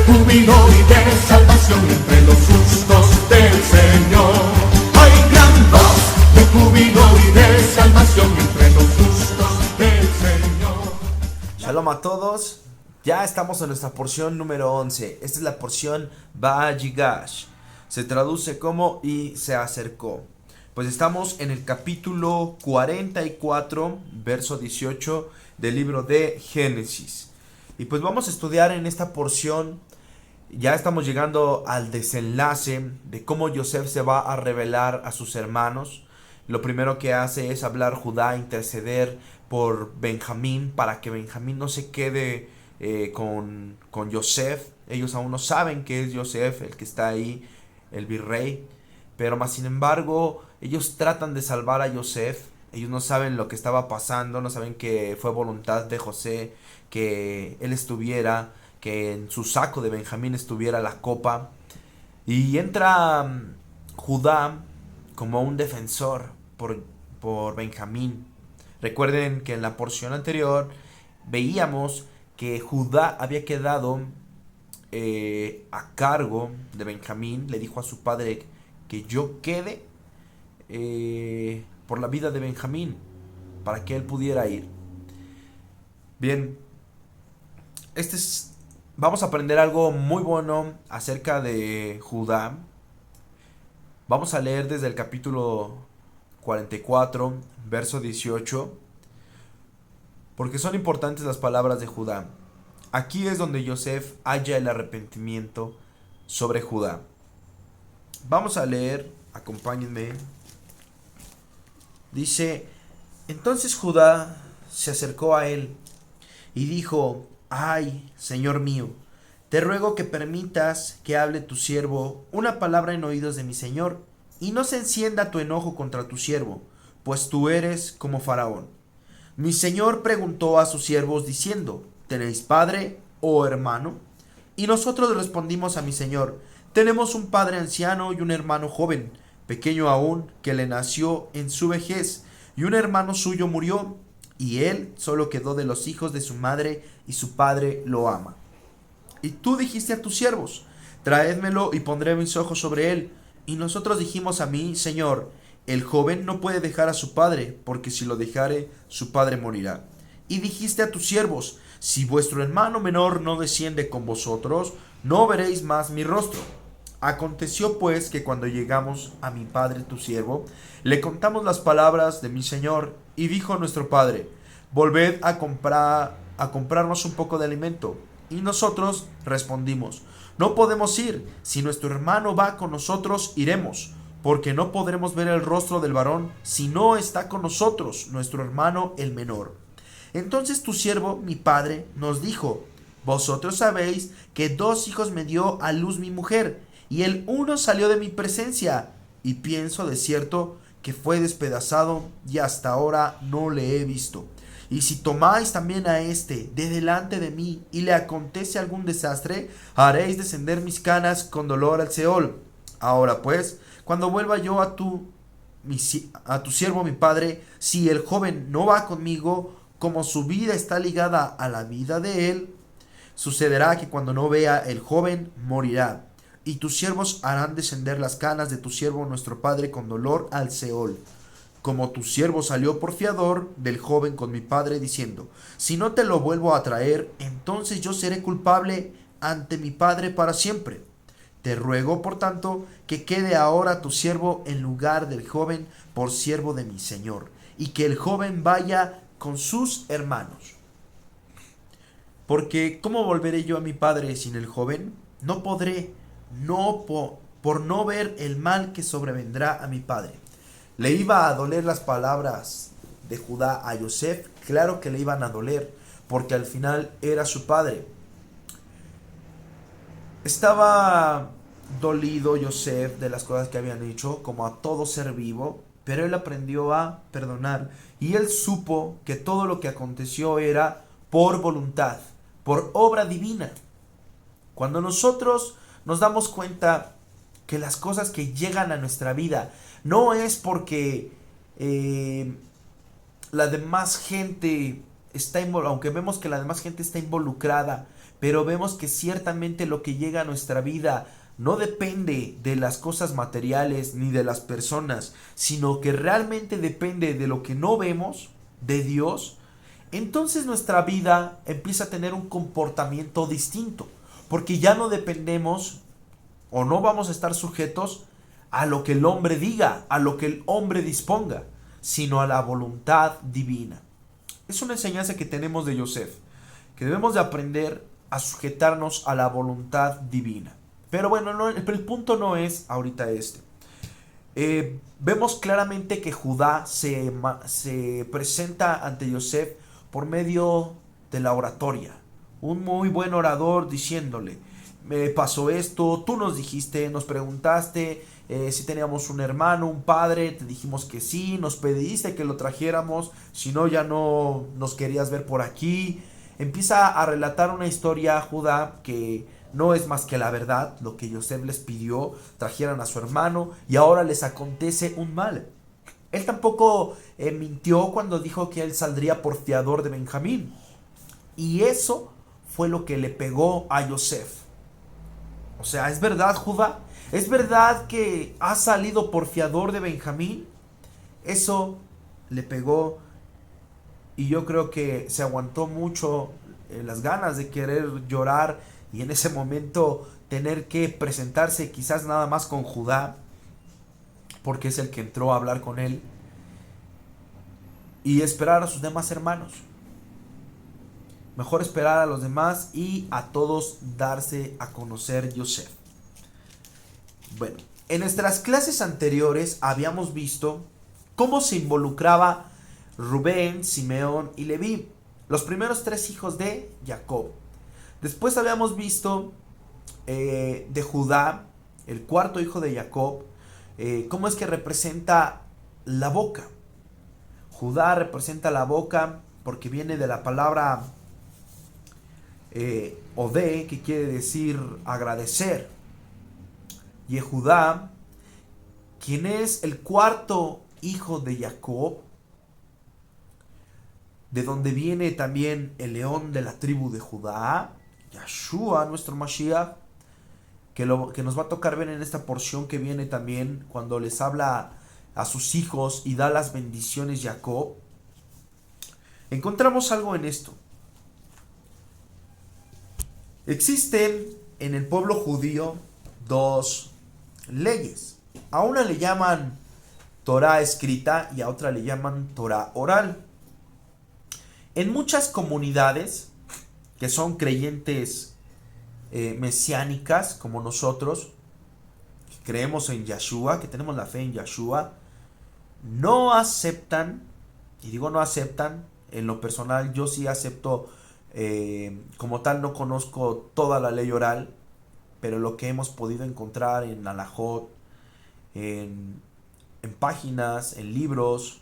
júbilo y de salvación entre los justos del Señor. Hay gran voz de júbilo y de salvación entre los justos del Señor. Shalom a todos. Ya estamos en nuestra porción número 11. Esta es la porción Vayigash. Se traduce como y se acercó. Pues estamos en el capítulo 44, verso 18 del libro de Génesis. Y pues vamos a estudiar en esta porción. Ya estamos llegando al desenlace de cómo Yosef se va a revelar a sus hermanos. Lo primero que hace es hablar Judá, interceder por Benjamín para que Benjamín no se quede con Yosef. Ellos aún no saben que es Yosef el que está ahí, el virrey. Pero más sin embargo, ellos tratan de salvar a Yosef. Ellos no saben lo que estaba pasando, no saben que fue voluntad de José que él estuviera, que en su saco de Benjamín estuviera la copa. Y entra Judá como un defensor por Benjamín. Recuerden que en la porción anterior veíamos que Judá había quedado a cargo de Benjamín. Le dijo a su padre que yo quede por la vida de Benjamín, para que él pudiera ir. Bien, vamos a aprender algo muy bueno acerca de Judá. Vamos a leer desde el capítulo 44, verso 18, porque son importantes las palabras de Judá. Aquí es donde Yosef halla el arrepentimiento sobre Judá. Vamos a leer, acompáñenme. Dice: entonces Judá se acercó a él y dijo: ay, Señor mío, te ruego que permitas que hable tu siervo una palabra en oídos de mi señor, y no se encienda tu enojo contra tu siervo, pues tú eres como Faraón. Mi señor preguntó a sus siervos diciendo: ¿tenéis padre o hermano? Y nosotros respondimos a mi señor: tenemos un padre anciano y un hermano joven, pequeño aún, que le nació en su vejez, y un hermano suyo murió, y él solo quedó de los hijos de su madre, y su padre lo ama. Y tú dijiste a tus siervos: traédmelo y pondré mis ojos sobre él. Y nosotros dijimos a mi señor: el joven no puede dejar a su padre, porque si lo dejare, su padre morirá. Y dijiste a tus siervos: si vuestro hermano menor no desciende con vosotros, no veréis más mi rostro. Aconteció pues que cuando llegamos a mi padre tu siervo, le contamos las palabras de mi señor, y dijo nuestro padre: volved a comprarnos un poco de alimento. Y nosotros respondimos: no podemos ir, si nuestro hermano va con nosotros, iremos, porque no podremos ver el rostro del varón si no está con nosotros nuestro hermano el menor. Entonces tu siervo, mi padre, nos dijo: vosotros sabéis que 2 hijos me dio a luz mi mujer, y el uno salió de mi presencia, y pienso de cierto que fue despedazado, y hasta ahora no le he visto. Y si tomáis también a este de delante de mí, y le acontece algún desastre, haréis descender mis canas con dolor al Seol. Ahora pues, cuando vuelva yo a tu siervo mi padre, si el joven no va conmigo, como su vida está ligada a la vida de él, sucederá que cuando no vea el joven, morirá. Y tus siervos harán descender las canas de tu siervo nuestro padre con dolor al Seol. Como tu siervo salió por fiador del joven con mi padre, diciendo: si no te lo vuelvo a traer, entonces yo seré culpable ante mi padre para siempre. Te ruego, por tanto, que quede ahora tu siervo en lugar del joven por siervo de mi señor, y que el joven vaya con sus hermanos. Porque ¿cómo volveré yo a mi padre sin el joven? No podré, por no ver el mal que sobrevendrá a mi padre. Le iba a doler las palabras de Judá a Yosef. Claro que le iban a doler, porque al final era su padre. Estaba dolido Yosef de las cosas que habían hecho, como a todo ser vivo, pero él aprendió a perdonar, y él supo que todo lo que aconteció era por voluntad, por obra divina. Cuando nosotros nos damos cuenta que las cosas que llegan a nuestra vida no es porque la demás gente aunque vemos que la demás gente está involucrada, pero vemos que ciertamente lo que llega a nuestra vida no depende de las cosas materiales ni de las personas, sino que realmente depende de lo que no vemos, de Dios, entonces nuestra vida empieza a tener un comportamiento distinto, porque ya no dependemos o no vamos a estar sujetos a lo que el hombre diga, a lo que el hombre disponga, sino a la voluntad divina. Es una enseñanza que tenemos de Yosef, que debemos de aprender a sujetarnos a la voluntad divina. Pero bueno, el punto no es ahorita este. Vemos claramente que Judá se presenta ante Yosef por medio de la oratoria. Un muy buen orador diciéndole: me pasó esto, tú nos dijiste, nos preguntaste si teníamos un hermano, un padre, te dijimos que sí, nos pediste que lo trajéramos, si no ya no nos querías ver por aquí. Empieza a relatar una historia, Judá, que no es más que la verdad, lo que Yosef les pidió, trajeran a su hermano y ahora les acontece un mal. Él tampoco mintió cuando dijo que él saldría por fiador de Benjamín. Y eso fue lo que le pegó a Yosef. O sea, ¿es verdad, Judá? ¿Es verdad que ha salido por fiador de Benjamín? Eso le pegó y yo creo que se aguantó mucho las ganas de querer llorar y en ese momento tener que presentarse quizás nada más con Judá, porque es el que entró a hablar con él, y esperar a sus demás hermanos. Mejor esperar a los demás y a todos darse a conocer Yosef. Bueno, en nuestras clases anteriores habíamos visto cómo se involucraba Rubén, Simeón y Leví, los primeros 3 hijos de Jacob. Después habíamos visto de Judá, el 4.º hijo de Jacob, cómo es que representa la boca. Judá representa la boca porque viene de la palabra Odé, que quiere decir agradecer. Yehudá, quien es el 4.º hijo de Jacob, de donde viene también el león de la tribu de Judá, Yeshua, nuestro Mashiach, que nos va a tocar ver en esta porción que viene también cuando les habla a sus hijos y da las bendiciones Jacob. Encontramos algo en esto. Existen en el pueblo judío 2 leyes. A una le llaman Torah escrita y a otra le llaman Torah oral. En muchas comunidades que son creyentes mesiánicas como nosotros, que creemos en Yeshua, que tenemos la fe en Yeshua, no aceptan, y digo no aceptan, en lo personal yo sí acepto, como tal no conozco toda la ley oral, pero lo que hemos podido encontrar en Alajot, en páginas, en libros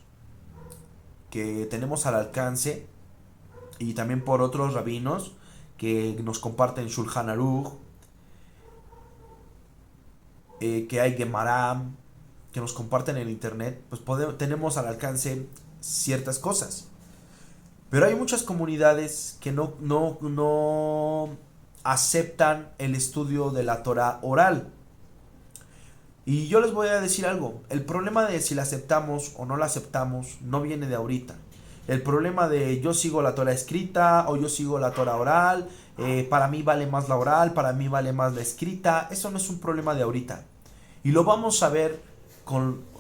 que tenemos al alcance, y también por otros rabinos que nos comparten Shulchan Aruch, que hay Gemara, que nos comparten en internet, pues tenemos al alcance ciertas cosas. Pero hay muchas comunidades que no aceptan el estudio de la Torah oral. Y yo les voy a decir algo. El problema de si la aceptamos o no la aceptamos no viene de ahorita. El problema de yo sigo la Torah escrita o yo sigo la Torah oral, para mí vale más la oral, para mí vale más la escrita, eso no es un problema de ahorita. Y lo vamos a ver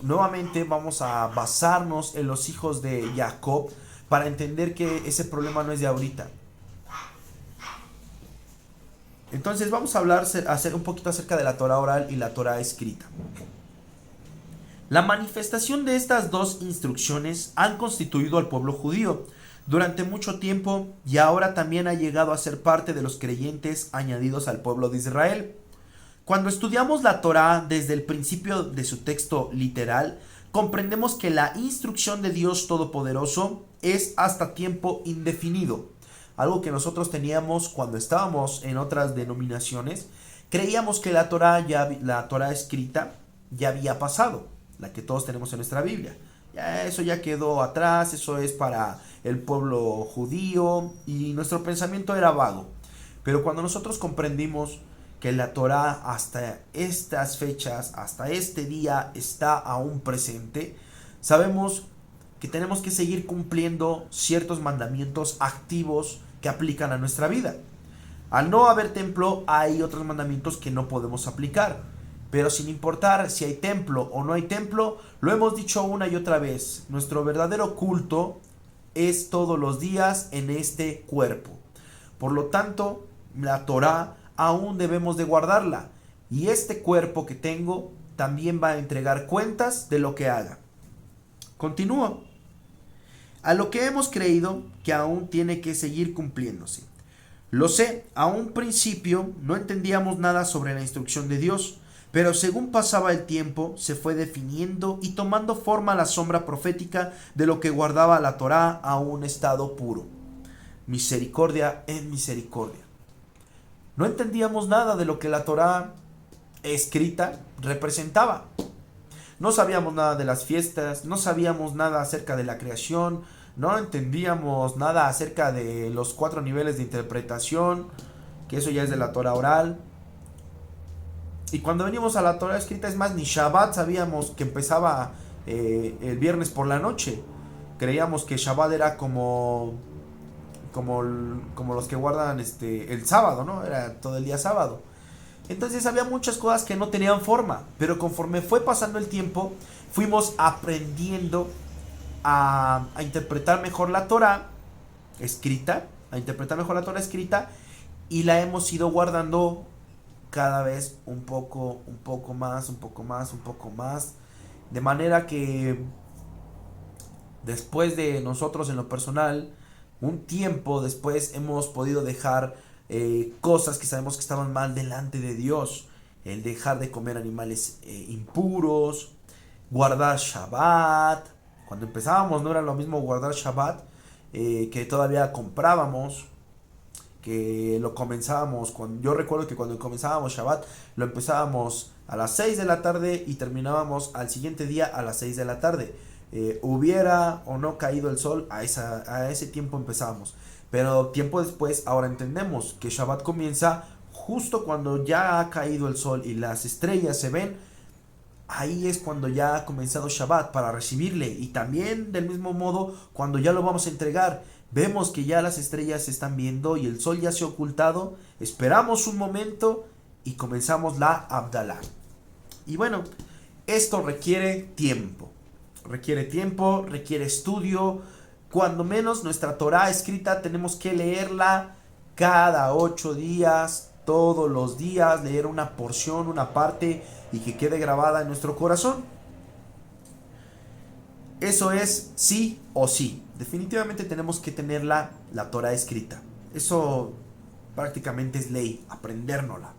nuevamente vamos a basarnos en los hijos de Jacob para entender que ese problema no es de ahorita. Entonces vamos a hablar un poquito acerca de la Torah oral y la Torah escrita. La manifestación de estas 2 instrucciones han constituido al pueblo judío durante mucho tiempo y ahora también ha llegado a ser parte de los creyentes añadidos al pueblo de Israel. Cuando estudiamos la Torah desde el principio de su texto literal, comprendemos que la instrucción de Dios Todopoderoso es hasta tiempo indefinido. Algo que nosotros teníamos cuando estábamos en otras denominaciones, creíamos que la Torah escrita ya había pasado, la que todos tenemos en nuestra Biblia. Ya eso ya quedó atrás, eso es para el pueblo judío y nuestro pensamiento era vago. Pero cuando nosotros comprendimos que la Torá hasta estas fechas, hasta este día está aún presente, sabemos que tenemos que seguir cumpliendo ciertos mandamientos activos que aplican a nuestra vida. Al no haber templo, hay otros mandamientos que no podemos aplicar. Pero sin importar si hay templo o no hay templo, lo hemos dicho una y otra vez, nuestro verdadero culto es todos los días en este cuerpo. Por lo tanto, la Torá aún debemos de guardarla. Y este cuerpo que tengo también va a entregar cuentas de lo que haga. Continúo. A lo que hemos creído que aún tiene que seguir cumpliéndose. Lo sé, a un principio no entendíamos nada sobre la instrucción de Dios, pero según pasaba el tiempo se fue definiendo y tomando forma la sombra profética de lo que guardaba la Torá a un estado puro. Misericordia en misericordia. No entendíamos nada de lo que la Torá escrita representaba. No sabíamos nada de las fiestas, no sabíamos nada acerca de la creación, no entendíamos nada acerca de los 4 niveles de interpretación, que eso ya es de la Torá oral. Y cuando venimos a la Torá escrita, es más, ni Shabbat sabíamos que empezaba el viernes por la noche. Creíamos que Shabbat era como los que guardan el sábado, ¿no? Era todo el día sábado. Entonces había muchas cosas que no tenían forma, pero conforme fue pasando el tiempo, fuimos aprendiendo a interpretar mejor la Torá escrita, y la hemos ido guardando cada vez un poco más, de manera que después de nosotros en lo personal, un tiempo después hemos podido dejar cosas que sabemos que estaban mal delante de Dios, el dejar de comer animales impuros, guardar Shabbat. Cuando empezábamos no era lo mismo guardar Shabbat que todavía comprábamos, que lo comenzábamos. Yo recuerdo que cuando comenzábamos Shabbat lo empezábamos a las 6 de la tarde y terminábamos al siguiente día a las 6 de la tarde. Hubiera o no caído el sol, a ese tiempo empezábamos. Pero tiempo después ahora entendemos que Shabbat comienza justo cuando ya ha caído el sol y las estrellas se ven. Ahí es cuando ya ha comenzado Shabbat para recibirle. Y también del mismo modo cuando ya lo vamos a entregar. Vemos que ya las estrellas se están viendo y el sol ya se ha ocultado. Esperamos un momento y comenzamos la Abdalá. Y bueno, esto requiere tiempo. Requiere estudio. Cuando menos nuestra Torá escrita tenemos que leerla cada 8 días, todos los días, leer una porción, una parte y que quede grabada en nuestro corazón. Eso es sí o sí. Definitivamente tenemos que tener la Torá escrita. Eso prácticamente es ley, aprendérnosla.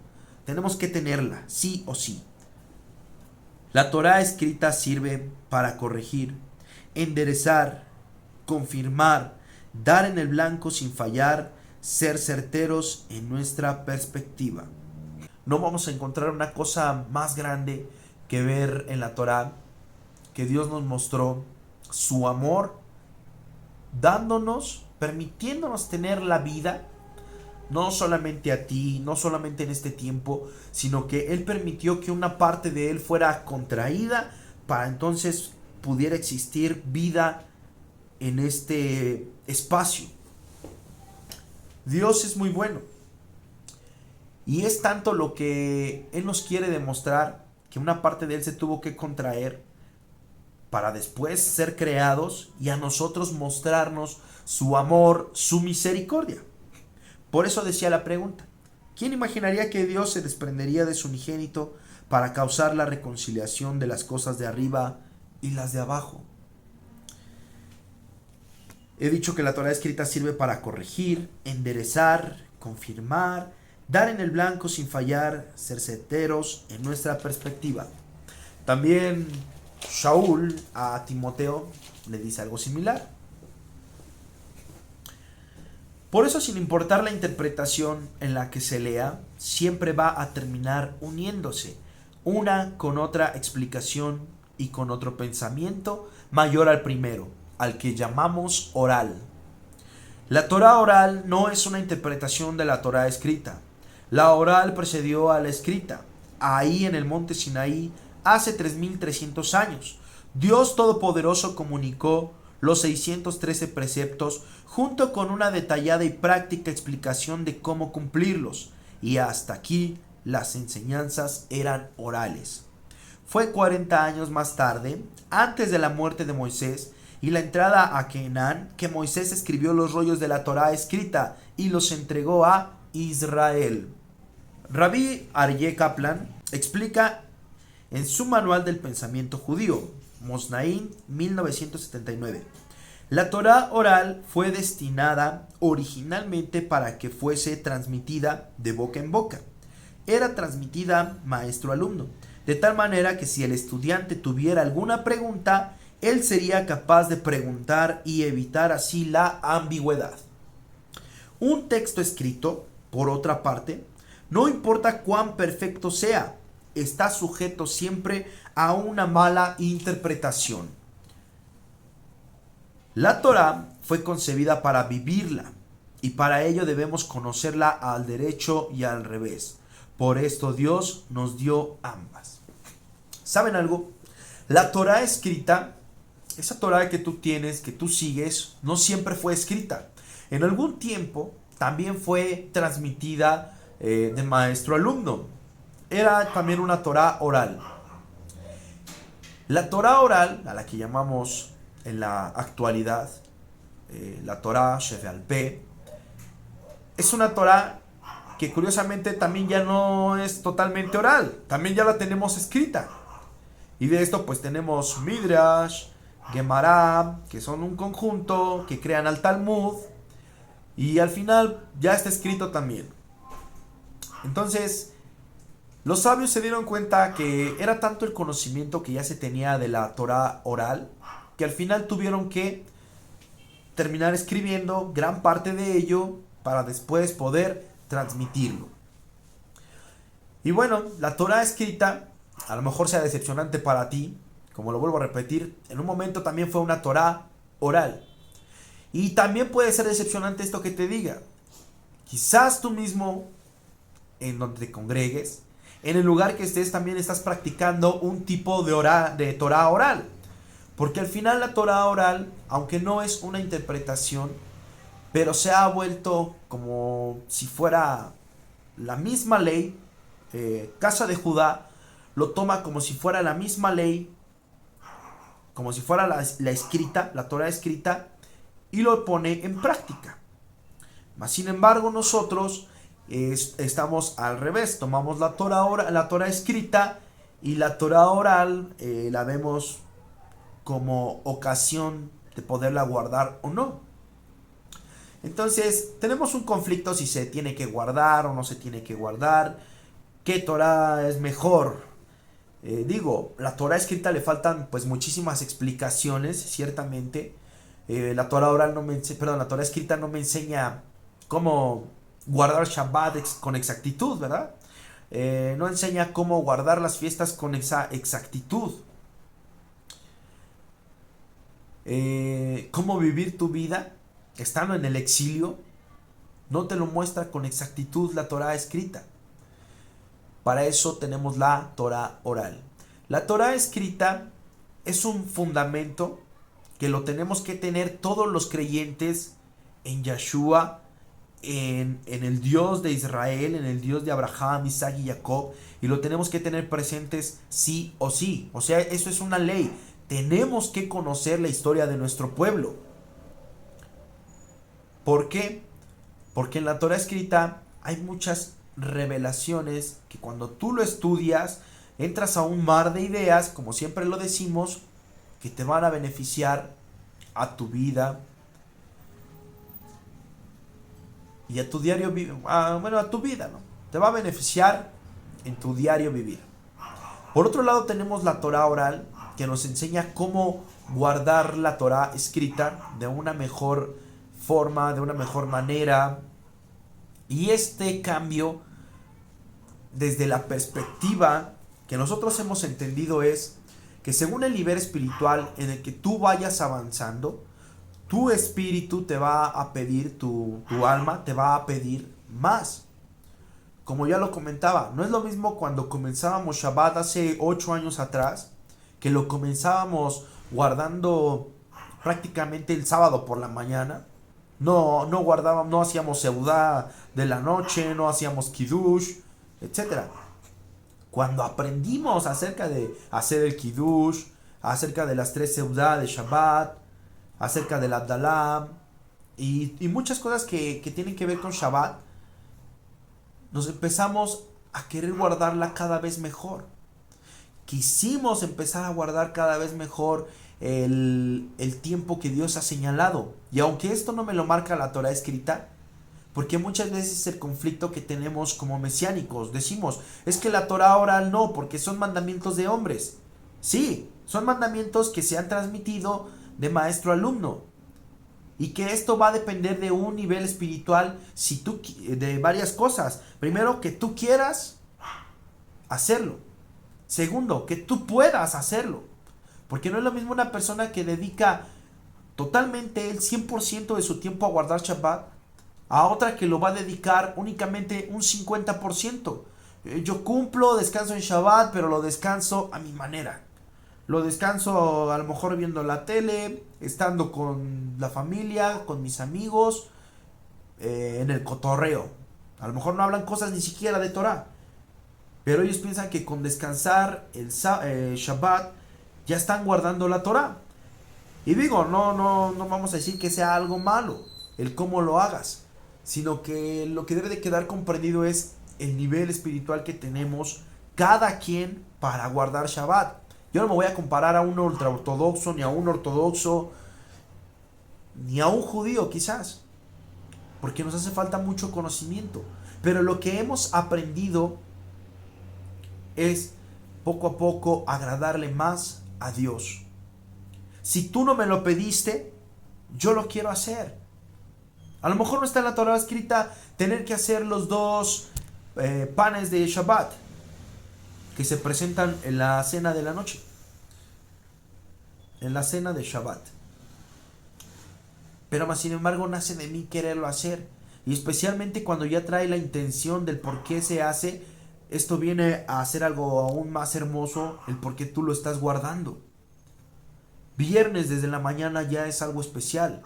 Tenemos que tenerla, sí o sí. La Torá escrita sirve para corregir, enderezar, confirmar, dar en el blanco sin fallar, ser certeros en nuestra perspectiva. No vamos a encontrar una cosa más grande que ver en la Torá, que Dios nos mostró su amor, dándonos, permitiéndonos tener la vida, no solamente a ti, no solamente en este tiempo, sino que Él permitió que una parte de Él fuera contraída para entonces pudiera existir vida en este espacio. Dios es muy bueno. Y es tanto lo que Él nos quiere demostrar que una parte de Él se tuvo que contraer para después ser creados y a nosotros mostrarnos su amor, su misericordia. Por eso decía la pregunta: ¿quién imaginaría que Dios se desprendería de su unigénito para causar la reconciliación de las cosas de arriba y las de abajo? He dicho que la Torá escrita sirve para corregir, enderezar, confirmar, dar en el blanco sin fallar, ser certeros en nuestra perspectiva. También Shaul a Timoteo le dice algo similar. Por eso, sin importar la interpretación en la que se lea, siempre va a terminar uniéndose una con otra explicación y con otro pensamiento mayor al primero, al que llamamos oral. La Torá oral no es una interpretación de la Torá escrita. La oral precedió a la escrita. Ahí en el monte Sinaí, hace 3300 años, Dios Todopoderoso comunicó los 613 preceptos junto con una detallada y práctica explicación de cómo cumplirlos. Y hasta aquí las enseñanzas eran orales. Fue 40 años más tarde, antes de la muerte de Moisés y la entrada a Canaán, que Moisés escribió los rollos de la Torá escrita y los entregó a Israel. Rabbi Aryeh Kaplan explica en su Manual del Pensamiento Judío, Mosnaín 1979. La Torá oral fue destinada originalmente para que fuese transmitida de boca en boca. Era transmitida maestro-alumno, de tal manera que si el estudiante tuviera alguna pregunta, él sería capaz de preguntar y evitar así la ambigüedad. Un texto escrito, por otra parte, no importa cuán perfecto sea, está sujeto siempre a una mala interpretación. La Torá fue concebida para vivirla, y para ello debemos conocerla al derecho y al revés. Por esto Dios nos dio ambas. ¿Saben algo? La Torá escrita, esa Torá que tú tienes, que tú sigues, no siempre fue escrita. En algún tiempo también fue transmitida de maestro a alumno. Era también una Torá oral. La Torá oral, a la que llamamos en la actualidad la Torá Shebe'al Peh, es una Torá que curiosamente también ya no es totalmente oral, también ya la tenemos escrita. Y de esto pues tenemos Midrash, Gemara, que son un conjunto que crean al Talmud, y al final ya está escrito también. Entonces, los sabios se dieron cuenta que era tanto el conocimiento que ya se tenía de la Torá oral, que al final tuvieron que terminar escribiendo gran parte de ello para después poder transmitirlo. Y bueno, la Torá escrita a lo mejor sea decepcionante para ti, como lo vuelvo a repetir, en un momento también fue una Torá oral. Y también puede ser decepcionante esto que te diga. Quizás tú mismo, en donde te congregues, en el lugar que estés, también estás practicando un tipo de Torá oral. Porque al final la Torá oral, aunque no es una interpretación, pero se ha vuelto como si fuera la misma ley. Casa de Judá lo toma como si fuera la misma ley, como si fuera la escrita, la Torá escrita, y lo pone en práctica. Mas sin embargo nosotros estamos al revés, tomamos la Torá escrita y la Torá oral la vemos como ocasión de poderla guardar o no. Entonces tenemos un conflicto si se tiene que guardar o no se tiene que guardar. ¿Qué Torá es mejor? La Torá escrita le faltan pues muchísimas explicaciones, ciertamente. La Torá la Torá escrita no me enseña cómo guardar Shabbat con exactitud, ¿verdad? No enseña cómo guardar las fiestas con esa exactitud. Cómo vivir tu vida estando en el exilio, no te lo muestra con exactitud la Torá escrita. Para eso tenemos la Torá oral. La Torá escrita es un fundamento que lo tenemos que tener todos los creyentes en Yeshua, en el Dios de Israel, en el Dios de Abraham, Isaac y Jacob, y lo tenemos que tener presentes sí o sí. O sea, eso es una ley. Tenemos que conocer la historia de nuestro pueblo. ¿Por qué? Porque en la Torá escrita hay muchas revelaciones que cuando tú lo estudias, entras a un mar de ideas, como siempre lo decimos, que te van a beneficiar a tu vida y a tu diario a tu vida, ¿no? Te va a beneficiar en tu diario vivir. Por otro lado tenemos la Torá oral, que nos enseña cómo guardar la Torá escrita de una mejor forma, de una mejor manera. Y este cambio, desde la perspectiva que nosotros hemos entendido, es que según el nivel espiritual en el que tú vayas avanzando, tu espíritu te va a pedir, tu alma te va a pedir más. Como ya lo comentaba, no es lo mismo cuando comenzábamos Shabbat hace 8 años atrás, que lo comenzábamos guardando prácticamente el sábado por la mañana. No guardábamos, no hacíamos seudá de la noche, no hacíamos kiddush, etcétera. Cuando aprendimos acerca de hacer el kiddush, acerca de las 3 seudá de Shabbat, acerca del Abdalá y muchas cosas que tienen que ver con Shabbat, nos empezamos a querer guardarla cada vez mejor. Quisimos empezar a guardar cada vez mejor el tiempo que Dios ha señalado. Y aunque esto no me lo marca la Torah escrita, porque muchas veces el conflicto que tenemos como mesiánicos, decimos, es que la Torah oral no, porque son mandamientos de hombres. Sí, son mandamientos que se han transmitido de maestro a alumno. Y que esto va a depender de un nivel espiritual, de varias cosas. Primero, que tú quieras hacerlo. Segundo, que tú puedas hacerlo. Porque no es lo mismo una persona que dedica totalmente el 100% de su tiempo a guardar Shabbat, a otra que lo va a dedicar únicamente un 50%. Yo cumplo, descanso en Shabbat, pero lo descanso a mi manera. Lo descanso a lo mejor viendo la tele, estando con la familia, con mis amigos, en el cotorreo. A lo mejor no hablan cosas ni siquiera de Torah. Pero ellos piensan que con descansar el Shabbat ya están guardando la Torah. Y digo, no vamos a decir que sea algo malo el cómo lo hagas, sino que lo que debe de quedar comprendido es el nivel espiritual que tenemos cada quien para guardar Shabbat. Yo no me voy a comparar a un ultraortodoxo, ni a un ortodoxo, ni a un judío quizás, porque nos hace falta mucho conocimiento. Pero lo que hemos aprendido es poco a poco agradarle más a Dios. Si tú no me lo pediste, yo lo quiero hacer. A lo mejor no está en la Torah escrita tener que hacer los 2 panes de Shabbat que se presentan en la cena de la noche, en la cena de Shabbat. Pero más sin embargo nace de mí quererlo hacer. Y especialmente cuando ya trae la intención del por qué se hace, esto viene a hacer algo aún más hermoso, el por qué tú lo estás guardando. Viernes desde la mañana ya es algo especial.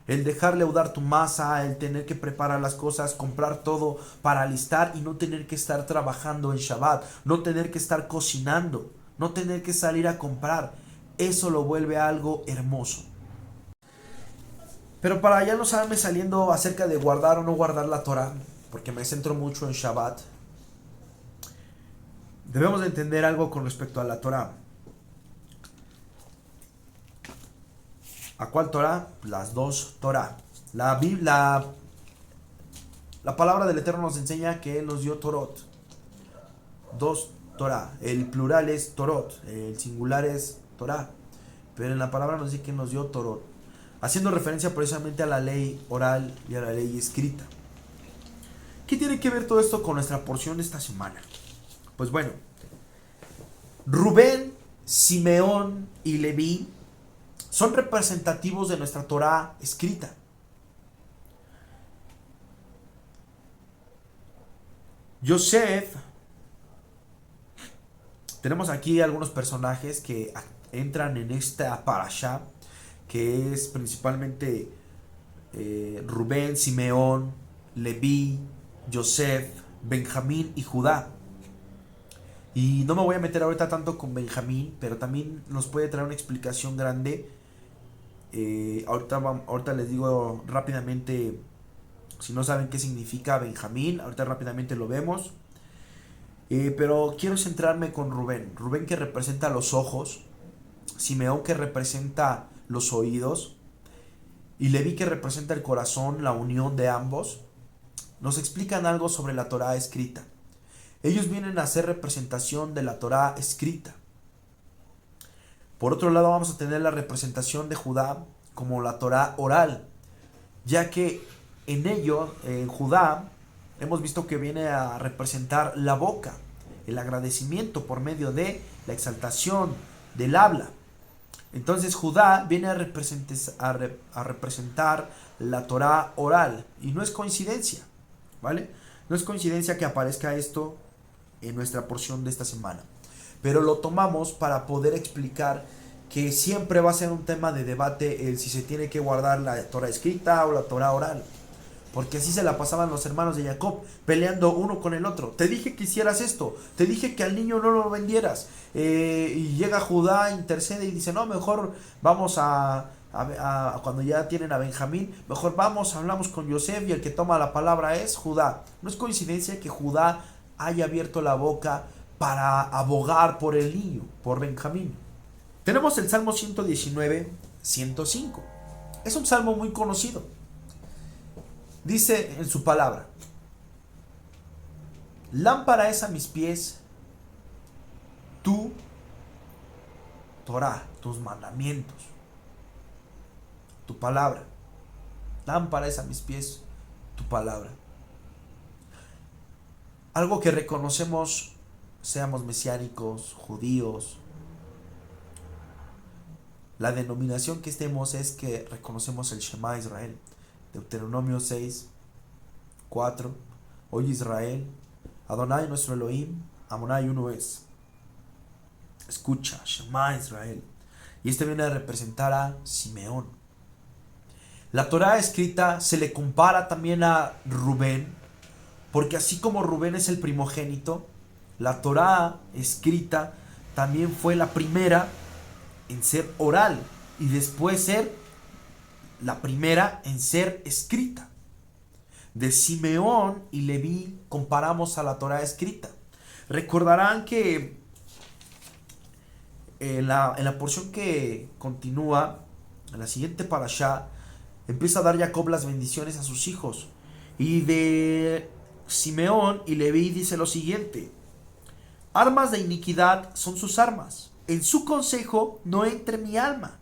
El dejar leudar tu masa, el tener que preparar las cosas, comprar todo para alistar y no tener que estar trabajando en Shabbat, no tener que estar cocinando, no tener que salir a comprar. Eso lo vuelve algo hermoso. Pero para ya no estarme saliendo acerca de guardar o no guardar la Torah, porque me centro mucho en Shabbat, debemos de entender algo con respecto a la Torah. ¿A cuál Torah? Las 2 Torah. La palabra del Eterno nos enseña que Él nos dio Torot. 2 Torah. El plural es Torot. El singular es Torah. Pero en la palabra nos dice que nos dio Torot. Haciendo referencia precisamente a la ley oral y a la ley escrita. ¿Qué tiene que ver todo esto con nuestra porción de esta semana? Pues bueno. Rubén, Simeón y Leví son representativos de nuestra Torah escrita. Yosef, tenemos aquí algunos personajes que entran en esta parashá, que es principalmente Rubén, Simeón, Leví, Yosef, Benjamín y Judá. Y no me voy a meter ahorita tanto con Benjamín, pero también nos puede traer una explicación grande. Ahorita les digo rápidamente, si no saben qué significa Benjamín, ahorita rápidamente lo vemos. Pero quiero centrarme con Rubén. Rubén, que representa los ojos, Simeón, que representa los oídos, y Leví, que representa el corazón, la unión de ambos. Nos explican algo sobre la Torah escrita. Ellos vienen a hacer representación de la Torah escrita. Por otro lado, vamos a tener la representación de Judá como la Torah oral, ya que en ello, en Judá, hemos visto que viene a representar la boca, el agradecimiento por medio de la exaltación, del habla. Entonces Judá viene a representar la Torá oral. Y no es coincidencia, ¿vale? No es coincidencia que aparezca esto en nuestra porción de esta semana. Pero lo tomamos para poder explicar que siempre va a ser un tema de debate el si se tiene que guardar la Torá escrita o la Torá oral. Porque así se la pasaban los hermanos de Jacob, peleando uno con el otro. Te dije que hicieras esto, te dije que al niño no lo vendieras. Y llega Judá, intercede y dice, no, mejor vamos cuando ya tienen a Benjamín, mejor vamos, hablamos con Yosef y el que toma la palabra es Judá. No es coincidencia que Judá haya abierto la boca para abogar por el niño, por Benjamín. Tenemos el Salmo 119, 105. Es un salmo muy conocido. Dice en su palabra: lámpara es a mis pies tu Torah, tus mandamientos, tu palabra. Lámpara es a mis pies tu palabra. Algo que reconocemos, seamos mesiánicos, judíos, la denominación que estemos es que reconocemos el Shema Israel. Deuteronomio 6, 4. Oye Israel, Adonai nuestro Elohim, Adonai uno es. Escucha, Shema Israel. Y este viene a representar a Simeón. La Torá escrita se le compara también a Rubén, porque así como Rubén es el primogénito, la Torá escrita también fue la primera en ser oral y después ser la primera en ser escrita. De Simeón y Leví comparamos a la Torá escrita. Recordarán que en la porción que continúa, en la siguiente parashá, empieza a dar Jacob las bendiciones a sus hijos. Y de Simeón y Leví dice lo siguiente: armas de iniquidad son sus armas, en su consejo no entre mi alma,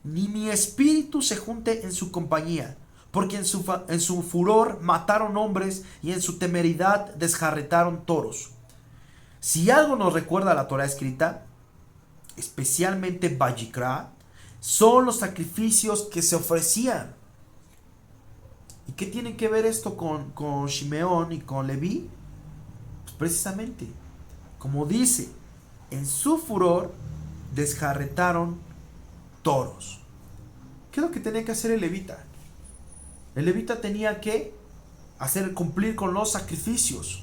ni mi espíritu se junte en su compañía, porque en su furor mataron hombres y en su temeridad desjarretaron toros. Si algo nos recuerda a la Torá escrita, especialmente Vayikra, son los sacrificios que se ofrecían. ¿Y qué tiene que ver esto con Simeón y con Leví? Pues precisamente, como dice, en su furor desjarretaron toros. ¿Qué es lo que tenía que hacer el levita? El levita tenía que cumplir con los sacrificios.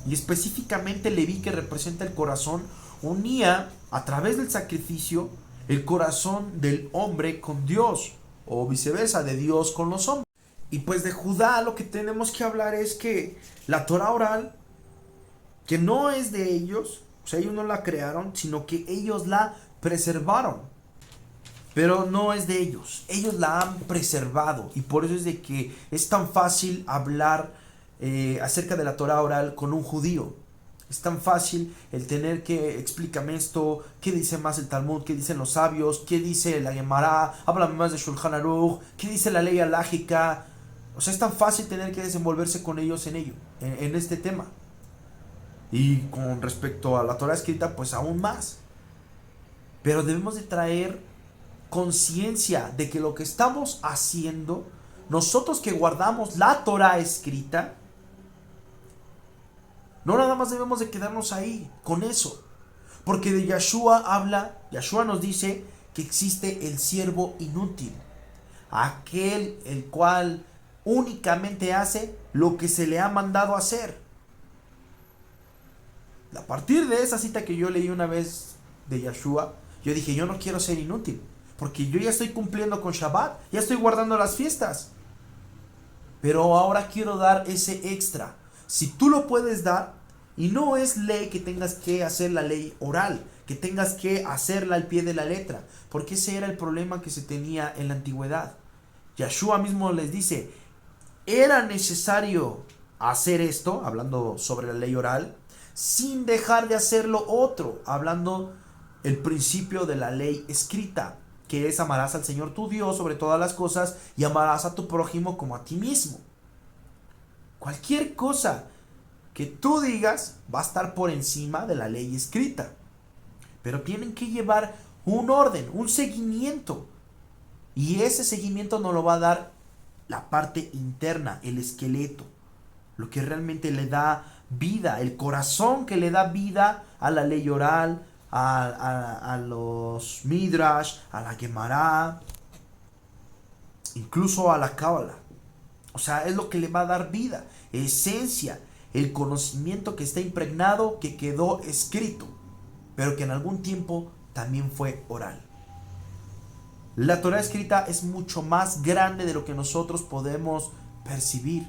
Y específicamente Leví, que representa el corazón, unía a través del sacrificio el corazón del hombre con Dios, o viceversa, de Dios con los hombres. Y pues de Judá lo que tenemos que hablar es que la Torá oral, que no es de ellos, o sea, ellos no la crearon, sino que ellos la preservaron. Pero no es de ellos, ellos la han preservado. Y por eso es de que es tan fácil hablar acerca de la Torá oral con un judío. Es tan fácil el tener que explícame esto, qué dice más el Talmud, qué dicen los sabios, qué dice la Gemara, háblame más de Shulchan Aruch, qué dice la ley alágica. O sea, es tan fácil tener que desenvolverse con ellos en este tema. Y con respecto a la Torá escrita, pues aún más. Pero debemos de traer conciencia de que lo que estamos haciendo, nosotros que guardamos la Torá escrita, no nada más debemos de quedarnos ahí con eso. Porque de Yahshua Yahshua nos dice que existe el siervo inútil, aquel el cual únicamente hace lo que se le ha mandado hacer. A partir de esa cita que yo leí una vez de Yahshua, yo dije, yo no quiero ser inútil, porque yo ya estoy cumpliendo con Shabbat, ya estoy guardando las fiestas, pero ahora quiero dar ese extra. Si tú lo puedes dar, y no es ley que tengas que hacer la ley oral, que tengas que hacerla al pie de la letra, porque ese era el problema que se tenía en la antigüedad. Yahshua mismo les dice, era necesario hacer esto, hablando sobre la ley oral, sin dejar de hacer lo otro, hablando el principio de la ley escrita, que es amarás al Señor tu Dios sobre todas las cosas y amarás a tu prójimo como a ti mismo. Cualquier cosa que tú digas va a estar por encima de la ley escrita. pero tienen que llevar un orden, un seguimiento. Y ese seguimiento nos lo va a dar la parte interna, el esqueleto, lo que realmente le da vida, el corazón que le da vida a la ley oral, a los midrash, a la Gemara, incluso a la Cábala. O sea, es lo que le va a dar vida, esencia, el conocimiento que está impregnado, que quedó escrito, pero que en algún tiempo también fue oral. La Torah escrita es mucho más grande de lo que nosotros podemos percibir.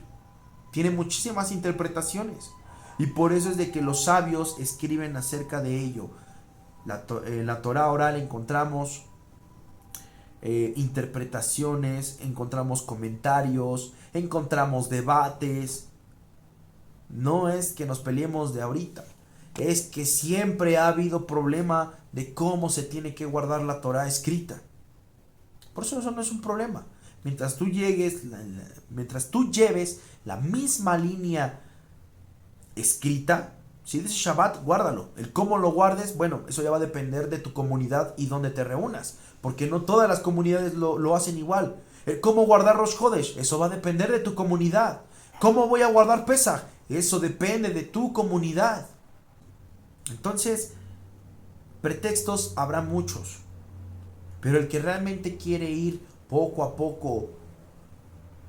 Tiene muchísimas interpretaciones. Y por eso es de que los sabios escriben acerca de ello. En la Torah oral encontramos interpretaciones, encontramos comentarios, encontramos debates. No es que nos peleemos de ahorita, es que siempre ha habido problema de cómo se tiene que guardar la Torah escrita. Por eso no es un problema. Mientras tú lleves la misma línea escrita, si dice Shabbat, guárdalo. El cómo lo guardes, bueno, eso ya va a depender de tu comunidad y dónde te reúnas, porque no todas las comunidades lo hacen igual. El cómo guardar Rosh Chodesh, eso va a depender de tu comunidad. ¿Cómo voy a guardar Pesach? Eso depende de tu comunidad. Entonces, pretextos habrá muchos, pero el que realmente quiere ir poco a poco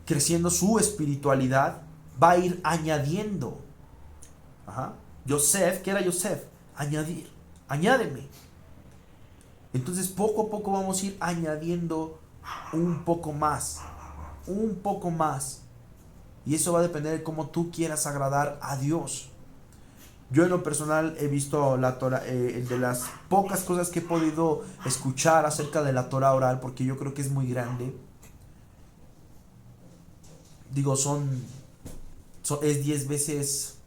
creciendo su espiritualidad, va a ir añadiendo. Yosef, ¿qué era Yosef? Añadir, añádeme. Entonces poco a poco vamos a ir añadiendo un poco más. Y eso va a depender de cómo tú quieras agradar a Dios. Yo en lo personal he visto la Torah, de las pocas cosas que he podido escuchar acerca de la Torah oral, porque yo creo que es muy grande. Digo, es 10 veces,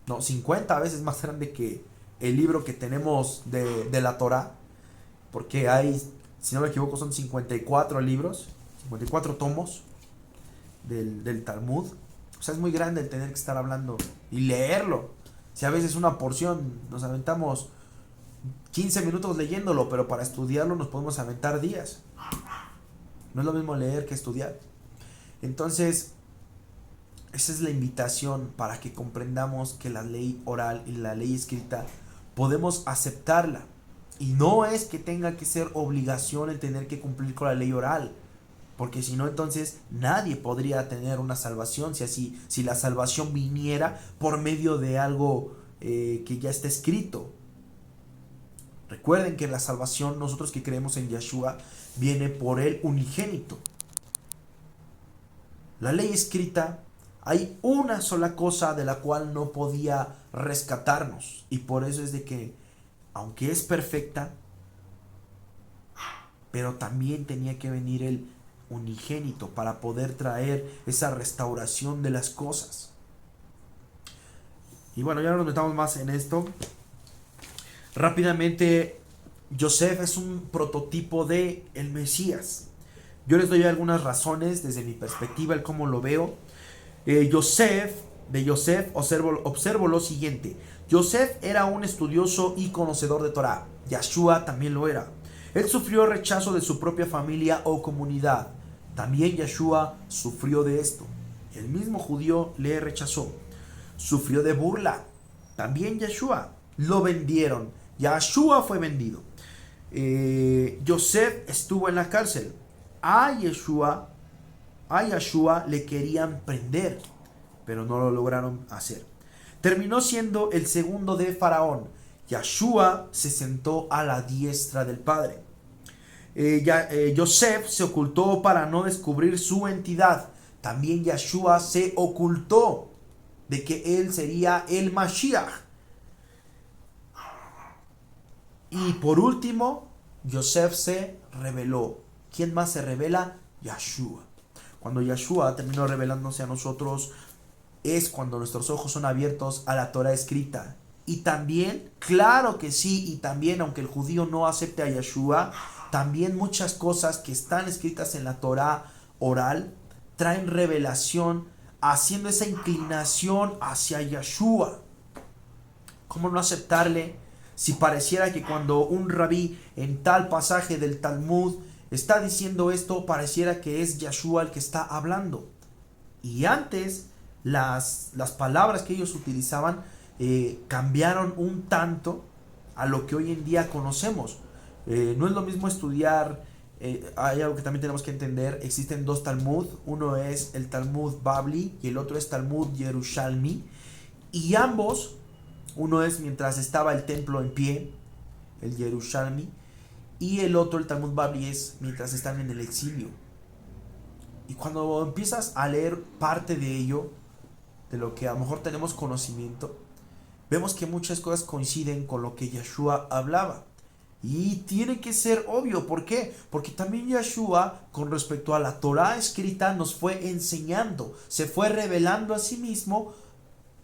no, 50 veces más grande que el libro que tenemos de la Torah, porque hay, si no me equivoco, son 54 libros, 54 tomos del Talmud. O sea, es muy grande el tener que estar hablando y leerlo. Si a veces una porción nos aventamos 15 minutos leyéndolo, pero para estudiarlo nos podemos aventar días. No es lo mismo leer que estudiar. Entonces, esa es la invitación para que comprendamos que la ley oral y la ley escrita podemos aceptarla. Y no es que tenga que ser obligación el tener que cumplir con la ley oral, porque si no, entonces nadie podría tener una salvación si la salvación viniera por medio de algo que ya está escrito. Recuerden que la salvación, nosotros que creemos en Yeshua, viene por el unigénito. La ley escrita, hay una sola cosa de la cual no podía rescatarnos, y por eso es de que, aunque es perfecta, pero también tenía que venir el unigénito para poder traer esa restauración de las cosas. Y bueno, ya no nos metamos más en esto. Rápidamente, Yosef es un prototipo de el Mesías. Yo les doy algunas razones desde mi perspectiva, el cómo lo veo. De Yosef observo lo siguiente. Yosef era un estudioso y conocedor de Torah. Yeshua también lo era. Él sufrió rechazo de su propia familia o comunidad. También Yeshua sufrió de esto. El mismo judío le rechazó. Sufrió de burla. También Yeshua. Lo vendieron. Yeshua fue vendido. Yosef estuvo en la cárcel. A Yeshua le querían prender, pero no lo lograron hacer. Terminó siendo el segundo de Faraón. Yeshua se sentó a la diestra del Padre. Yosef se ocultó para no descubrir su entidad. También Yeshua se ocultó de que él sería el Mashiach. Y por último, Yosef se reveló. ¿Quién más se revela? Yeshua. Cuando Yeshua terminó revelándose a nosotros, es cuando nuestros ojos son abiertos a la Torah escrita. Y también, claro que sí, y también, aunque el judío no acepte a Yeshua, también muchas cosas que están escritas en la Torah oral traen revelación, haciendo esa inclinación hacia Yeshua. ¿Cómo no aceptarle Si pareciera que cuando un rabí en tal pasaje del Talmud está diciendo esto, pareciera que es Yeshua el que está hablando. Y antes las palabras que ellos utilizaban cambiaron un tanto a lo que hoy en día conocemos. No es lo mismo estudiar, hay algo que también tenemos que entender, existen dos Talmud, uno es el Talmud Babli y el otro es Talmud Yerushalmi, y ambos, uno es mientras estaba el templo en pie, el Yerushalmi, y el otro, el Talmud Babli, es mientras están en el exilio. Y cuando empiezas a leer parte de ello, de lo que a lo mejor tenemos conocimiento, vemos que muchas cosas coinciden con lo que Yeshua hablaba. Y tiene que ser obvio. ¿Por qué? Porque también Yeshua, con respecto a la Torah escrita, nos fue enseñando. Se fue revelando a sí mismo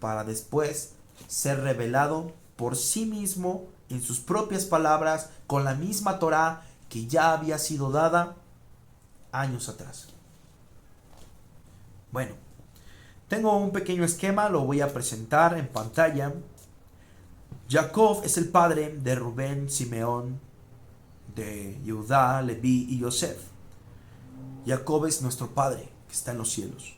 para después ser revelado por sí mismo en sus propias palabras, con la misma Torah que ya había sido dada años atrás. Bueno, tengo un pequeño esquema, lo voy a presentar en pantalla. Jacob es el padre de Rubén, Simeón, de Judá, Leví y Yosef. Jacob es nuestro padre que está en los cielos.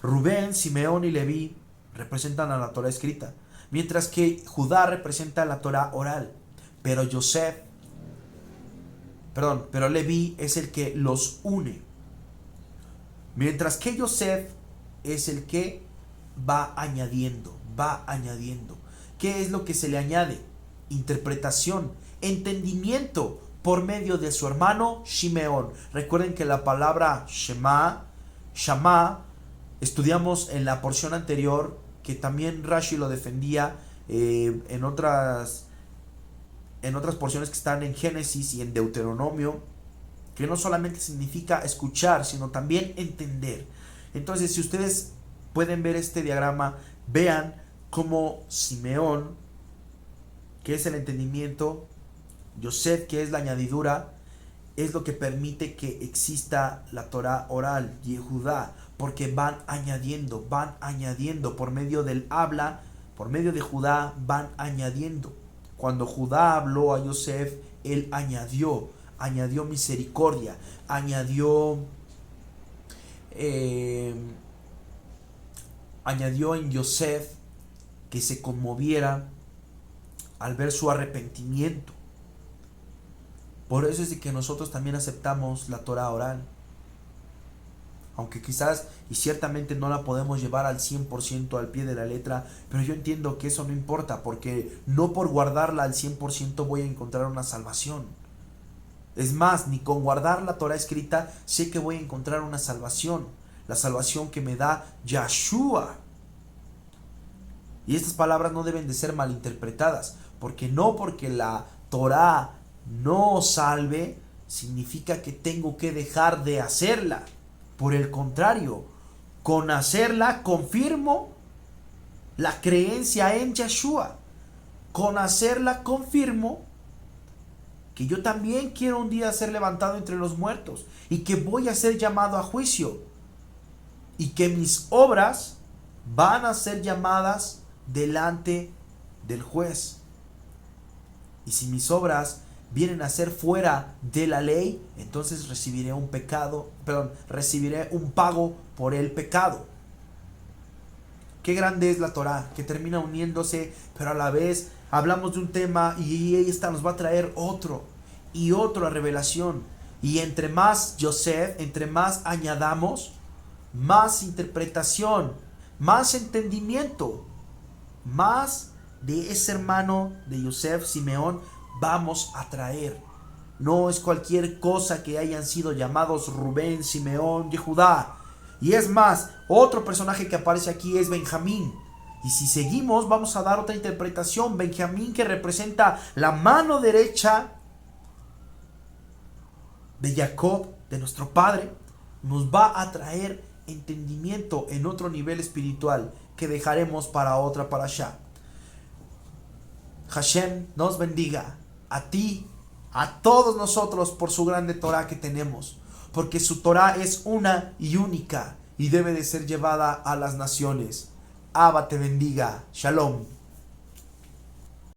Rubén, Simeón y Leví representan a la Torah escrita, mientras que Judá representa la Torah oral. Pero Leví es el que los une. Mientras que Yosef es el que va añadiendo. ¿Qué es lo que se le añade? Interpretación, entendimiento por medio de su hermano Shimeón. Recuerden que la palabra Shama, estudiamos en la porción anterior, que también Rashi lo defendía en otras porciones que están en Génesis y en Deuteronomio, que no solamente significa escuchar, sino también entender. Entonces, si ustedes pueden ver este diagrama, vean cómo Simeón, que es el entendimiento, Yosef, que es la añadidura, es lo que permite que exista la Torah oral, Yehudá, porque van añadiendo por medio del habla, por medio de Judá van añadiendo. Cuando Judá habló a Yosef, él añadió misericordia, añadió en Yosef que se conmoviera al ver su arrepentimiento. Por eso es de que nosotros también aceptamos la Torah oral. Aunque quizás y ciertamente no la podemos llevar al 100% al pie de la letra, pero yo entiendo que eso no importa, porque no por guardarla al 100% voy a encontrar una salvación. Es más, ni con guardar la Torah escrita sé que voy a encontrar una salvación, la salvación que me da Yeshua. Y estas palabras no deben de ser malinterpretadas, porque la Torah no salve significa que tengo que dejar de hacerla. Por el contrario, con hacerla confirmo la creencia en Yeshua. Con hacerla confirmo que yo también quiero un día ser levantado entre los muertos y que voy a ser llamado a juicio y que mis obras van a ser llamadas delante del juez. Y si mis obras vienen a ser fuera de la ley, entonces recibiré un pago por el pecado. Qué grande es la Torah, que termina uniéndose, pero a la vez hablamos de un tema y esta nos va a traer otro y otra revelación. Y entre más Yosef, entre más añadamos, más interpretación, más entendimiento, más de ese hermano de Yosef, Simeón, vamos a traer. No es cualquier cosa que hayan sido llamados Rubén, Simeón y Judá. Y es más, otro personaje que aparece aquí es Benjamín. Y si seguimos, vamos a dar otra interpretación. Benjamín, que representa la mano derecha de Jacob, de nuestro padre, nos va a traer entendimiento en otro nivel espiritual que dejaremos para otra parashá. Hashem nos bendiga a ti, a todos nosotros, por su grande Torah que tenemos, porque su Torah es una y única y debe de ser llevada a las naciones. Abba te bendiga. Shalom.